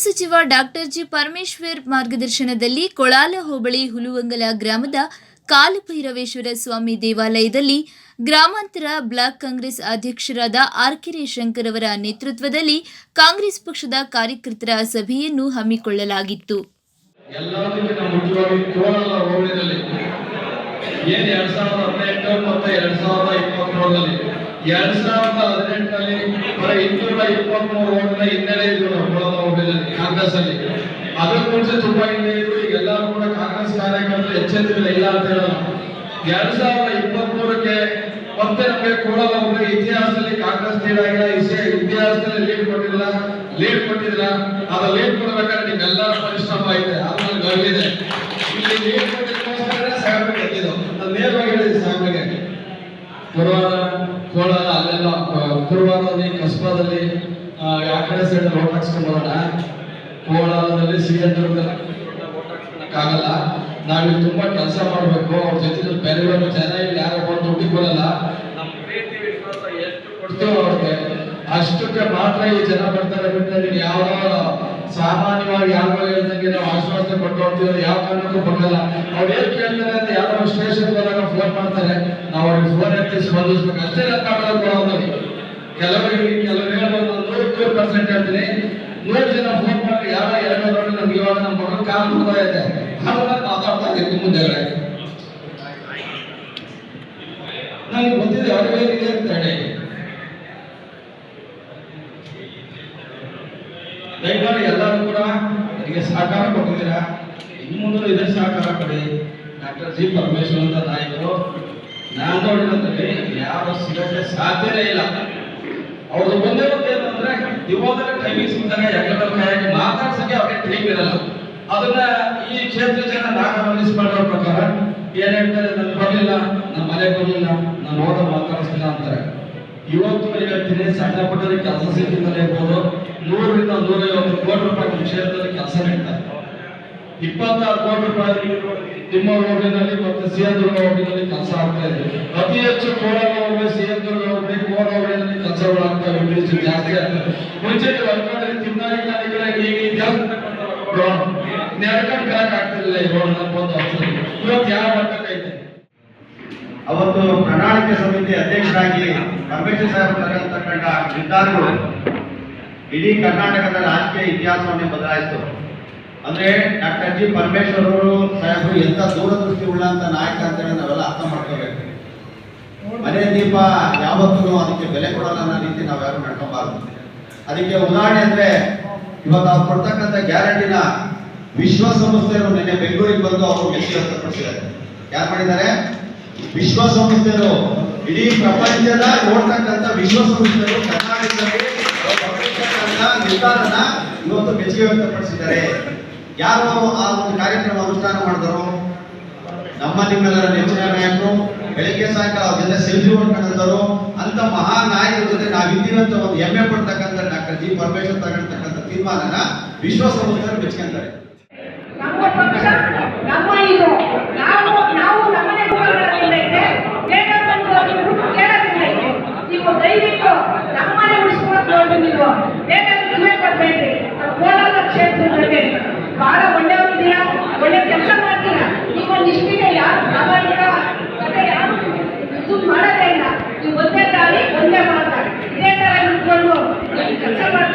ಸಚಿವ doctor G Parameshwar ಮಾರ್ಗದರ್ಶನದಲ್ಲಿ ಕೊಳಾಲ ಹೋಬಳಿ ಹುಲುವಂಗಲ ಗ್ರಾಮದ ಕಾಲಭೈರವೇಶ್ವರ ಸ್ವಾಮಿ ದೇವಾಲಯದಲ್ಲಿ ಗ್ರಾಮಾಂತರ ಬ್ಲಾಕ್ ಕಾಂಗ್ರೆಸ್ ಅಧ್ಯಕ್ಷರಾದ ಆರ್ಕೆರೆ ಶಂಕರ್ ಅವರ ನೇತೃತ್ವದಲ್ಲಿ ಕಾಂಗ್ರೆಸ್ ಪಕ್ಷದ ಕಾರ್ಯಕರ್ತರ ಸಭೆಯನ್ನು ಹಮ್ಮಿಕೊಳ್ಳಲಾಗಿತ್ತು. ಕಾಂಗ್ರೆಸ್ ಅಲ್ಲಿ ಅದಕ್ಕೆ ಮುಂಚೆ ತುಂಬಾ ಹಿಂದೆ ಇದ್ರು. ಈಗ ಎಲ್ಲರೂ ಕೂಡ ಕಾಂಗ್ರೆಸ್ ಕಾರ್ಯಕರ್ತರು ಎಚ್ಚೆತ್ತಿಲ್ಲ ಇಲ್ಲ ಅಂತ ಹೇಳಲ್ಲ. 2023ಕ್ಕೆ ಮತ್ತೆ ನಮಗೆ ಕೋಲಾರ ಒಬ್ಬರು ಇತಿಹಾಸದಲ್ಲಿ ಕಾಂಗ್ರೆಸ್ ಲೀಡ್ ಆಗಿಲ್ಲ, ಇತಿಹಾಸದಲ್ಲಿ ಲೀಡ್ ಕೊಟ್ಟಿಲ್ಲ. ಅದ ಲೀಡ್ ಕೊಡ್ಬೇಕಾದ್ರೆ ನಿಮ್ಮೆಲ್ಲರ ಪರಿಶ್ರಮ ಐತೆ, ಅದ್ರಲ್ಲಿ ಗರ್ವಿದೆ. ಇಲ್ಲಿ ಲೀಡ್ ಕೊಟ್ಟಿದ್ದಕ್ಕೋಸ್ಕರ ಸಾಹೇಬ್ ಗೆದ್ದಿದ್ದು. ನಾನು ನೇರವಾಗಿ ಹೇಳಿದೆ ಸಾಹೇಬ್ರಿಗೆ, ಕೋಲಾರ ಅಲ್ಲೆಲ್ಲ ಪುರವಾರದಲ್ಲಿ ಕಸ್ಬಾದಲ್ಲಿ ಆ ಕಡೆ ಸೈಡ್ ರೋಡ್ ಹಾಕ್ಸ್ಕೊಂಡ್ಬರೋಣ. ಕೋಲಾರದಲ್ಲಿ ಸಿಎಂದುರ್ಗದಲ್ಲಿ ಆಗಲ್ಲ. ನಾವಿಲ್ಲಿ ತುಂಬಾ ಕೆಲಸ ಮಾಡಬೇಕು. ಅವ್ರ ಜೊತೆ ಬೇರೆ ಜನ ಇಲ್ಲಿ ಯಾರೋ ಬಂದು ದುಡ್ಡಿಗೆ ಬರಲ್ಲ. ನಮ್ಮ ಪ್ರೀತಿ ವಿಶ್ವಾಸ ಎಷ್ಟು ಕೊಡ್ತೀವೋ ಅವ್ರಿಗೆ ಅಷ್ಟಕ್ಕೆ ಮಾತ್ರ ಈ ಜನ ಬರ್ತಾರೆ. ಬಿಟ್ಟರೆ ಯಾವ ಸಾಮಾನ್ಯವಾಗಿ ಯಾರೋ ಹೇಳ್ದಂಗೆ ನಾವು ಆಶ್ವಾಸನೆ ಕೊಟ್ಟು ಹೋಗ್ತೀವಿ, ಯಾವ ಕಾರಣಕ್ಕೂ ಬರಲ್ಲ. ಅವ್ರು ಏನ್ ಕೇಳ್ತಾರೆ ಅಂತ ಯಾರೋ ಸ್ಟೇಷನ್ ಹೋದಾಗ ಫೋನ್ ಮಾಡ್ತಾರೆ, ನಾವು ಅವ್ರಿಗೆ ಫೋನ್ ಎತ್ತಿ ಸ್ಪಂದಿಸ್ಬೇಕು ಅಷ್ಟೇ. ಕರ್ನಾಟಕದಲ್ಲಿ ಕೆಲವರು ಹೇಳ್ಬೋದು, 100% ಹೇಳ್ತೀನಿ. 100 ಜನ ಫೋನ್ ಮಾಡಿ ಯಾರೋ 2 ನೋಡಿ ನಮ್ಗೆ ಇವಾಗ ನಮ್ಮ ಮಗನ ಕಾಲು ಬರ್ತಾ ಇದೆ ಮಾತಾಡ್ತಾ ಇದ್ದೀವಿ ಮುಂದೆಗಡೆ. ನನಗೆ ಗೊತ್ತಿದೆ ಅವ್ರಿಗೆ ಏನಿದೆ ಅಂತ ಹೇಳಿ. ದಯಮಾಡಿ ಎಲ್ಲರೂ ಕೂಡ ನನಗೆ ಸಹಕಾರ ಕೊಟ್ಟಿದ್ದೀರಾ. ಇನ್ನು ಮುಂದೆ ಇದೇ ಸಹಕಾರ ಕೊಡಿ. ಡಾಕ್ಟರ್ ಜಿ ಪರಮೇಶ್ವರ್ ಅಂತ ನಾಯಕರು ನಾನು ನೋಡಿರೋದ್ರಲ್ಲಿ ಯಾರು ಸಿಗಕ್ಕೆ ಸಾಧ್ಯನೇ ಇಲ್ಲ. ಅವ್ರದ್ದು ಒಂದೇ ಏನಂದ್ರೆ ಇವಾಗ ಟೈಮಿಂಗ್ ಸಿಗ್ತಾರೆ, ಯಾಕಂದ್ರೆ ಮಾತಾಡ್ಸಕ್ಕೆ ಅವ್ರಿಗೆ ಟೈಮ್ ಇರಲ್ಲ. ಅದನ್ನ ಈ ಕ್ಷೇತ್ರ ಜನ ನಾನು ಗಮನಿಸಿಕೊಳ್ಳೋ ಪ್ರಕಾರ ಏನ್ ಹೇಳ್ತಾರೆ, ನನ್ ಬರಲಿಲ್ಲ, ನಮ್ಮ ಮನೆಗೆ ಬರಲಿಲ್ಲ, ನಾನು ಹೋದ ಮಾತಾಡಿಸ್ಲಿಲ್ಲ ಅಂತಾರೆ. ಇವತ್ತು ಹೇಳ್ತೀನಿ, ಸಣ್ಣ ಪುಟ್ಟದಲ್ಲಿ ಕೆಲಸ ಸಿಕ್ಕಿದ್ರೆ ಇರ್ಬೋದು, 100 ರಿಂದ 150 ಕೋಟಿ ರೂಪಾಯಿ ಕ್ಷೇತ್ರದಲ್ಲಿ ಕೆಲಸ ನಡೀತಾರೆ. 26 ಕೋಟಿ ರೂಪಾಯಿ ನಿಮ್ಮ ಹೋಬಳಿನಲ್ಲಿ ಮತ್ತು ಸಿಎಂದುರ್ಗ ಹೋಬಳಿನಲ್ಲಿ ಕೆಲಸ ಆಗ್ತಾ ಇದೆ. ಅತಿ ಹೆಚ್ಚು ಕೋಲಾರ ಹೋಬಳಿ, ಸಿಎಂದುರ್ಗ ಹೋಬಳಿ, ಕೋಲಾರ ಹೋಬಳಿನಲ್ಲಿ ಕೆಲಸಗಳಾಗ್ತವೆ. ಜಾಸ್ತಿ ಆಗ್ತದೆ. ಮುಂಚೆ ವರ್ಗದಲ್ಲಿ ತಿನ್ನಾಗಿ ಈಗ ನೆರಕಂಡು ಕರೆಕ್ಟ್ ಆಗ್ತಿರಲಿಲ್ಲ. ಈ ರೋಡ್ ಬಂದು ಇವತ್ತು ಯಾವ ವರ್ಗಕ್ಕೈತೆ. ಅವತ್ತು ಪ್ರಣಾಳಿಕೆ ಸಮಿತಿ ಅಧ್ಯಕ್ಷರಾಗಿ ಪರಮೇಶ್ವರ್ ಸಾಹೇಬ್ ತಗೊಂತಕ್ಕಂಥ ನಿರ್ಧಾರಗಳು ಇಡೀ ಕರ್ನಾಟಕದ ರಾಜಕೀಯ ಇತಿಹಾಸವನ್ನೇ ಬದಲಾಯಿಸಿತು. ಅಂದ್ರೆ ಡಾಕ್ಟರ್ ಜಿ ಪರಮೇಶ್ವರ್ ಅವರು ಸಾಹೇಬರು ಎಂತ ದೂರದೃಷ್ಟಿ ಉಳ್ಳಂತ ನಾಯಕ ಅಂತ ಹೇಳಿ ನಾವೆಲ್ಲ ಅರ್ಥ ಮಾಡ್ಕೋಬೇಕು. ಮನೆ ದೀಪ ಯಾವತ್ತೂ ಅದಕ್ಕೆ ಬೆಲೆ ಕೊಡೋಲ್ಲ ಅನ್ನೋ ರೀತಿ ನಾವ್ಯಾರು ನಡ್ಕೊಬಾರ್ದು. ಅದಕ್ಕೆ ಉದಾಹರಣೆ ಅಂದ್ರೆ ಇವಾಗ ಅವ್ರು ಕೊಡ್ತಕ್ಕಂಥ ಗ್ಯಾರಂಟಿನ ವಿಶ್ವಸಂಸ್ಥೆಯವರು ನಿನ್ನೆ ಬೆಂಗಳೂರಿಗೆ ಬಂದು ಅವರು ಮೆಚ್ಚಿ ವ್ಯಕ್ತಪಡಿಸಿದ್ದಾರೆ. ಯಾರು ಮಾಡಿದ್ದಾರೆ? ವಿಶ್ವಸಂಸ್ಥೆಯರು, ಇಡೀ ಪ್ರಪಂಚದ ನೋಡ್ತಕ್ಕಂಥ ವಿಶ್ವಸಂಸ್ಥೆಯರು ಕರ್ನಾಟಕದಲ್ಲಿ ನಿರ್ಧಾರನ ಇವತ್ತು ಮೆಚ್ಚುಗೆ ವ್ಯಕ್ತಪಡಿಸಿದ್ದಾರೆ. ಯಾರು ಆ ಒಂದು ಕಾರ್ಯಕ್ರಮ ಅನುಷ್ಠಾನ ಮಾಡಿದರು? ನಮ್ಮ ನಿಮ್ಮೆಲ್ಲರ ನೆಚ್ಚಿನ ನಾಯಕರು, ಬೆಳಿಗ್ಗೆ ಸಾಯಂಕಾಲ ಅವ್ರ ಜೊತೆ ಸೆಲ್ಫಿ ಹೊಡ್ಕೊಂಡಂತವರು, ಅಂತ ಮಹಾ ನಾಯಕರ ಜೊತೆ ನಾವಿದ್ದೀವಂತ ಒಂದು ಹೆಮ್ಮೆ ಪಡ್ತಕ್ಕಂಥ ಡಾಕ್ಟರ್ ಜಿ ಪರಮೇಶ್ವರ್ ತಗೊಂಡ್ತಕ್ಕಂಥ ತೀರ್ಮಾನನ ವಿಶ್ವಸಂಸ್ಥೆಯವರು ಮೆಚ್ಕೊಂತಾರೆ. ನಮ್ಮ ಪಕ್ಷ, ನಮ್ಮ ಇದು ನಾವು ನಮ್ಮನೆ ನೀವು ದಯವಿಟ್ಟು ನಮ್ಮನೆ ಉಳಿಸ್ಕೊಳ್ಳೋದು. ನೀವು ಬೇಕಾದ್ರೆ ಕೊಡ್ಬೇಡ್ರಿ. ಕೋಲಾರ ಕ್ಷೇತ್ರದಲ್ಲಿ ಬಹಳ ಒಳ್ಳೆಯವರಿದ್ದೀರಾ, ಒಳ್ಳೆ ಕೆಲಸ ಮಾಡ್ತೀರಾ. ನೀವು ನಿಷ್ಠಿಗೆ ಯಾರು ಪ್ರಾಮಾಣಿಕ ಮತ್ತೆ ಯಾರು ಇದು ಮಾಡೋದೇ ಇಲ್ಲ. ನೀವು ಒಂದೇ ದಾರಿ ಒಂದೇ ಮಾತಾಡಿ ಇದೇ ತರ ಇಟ್ಕೊಂಡು ಕೆಲಸ ಮಾಡಿ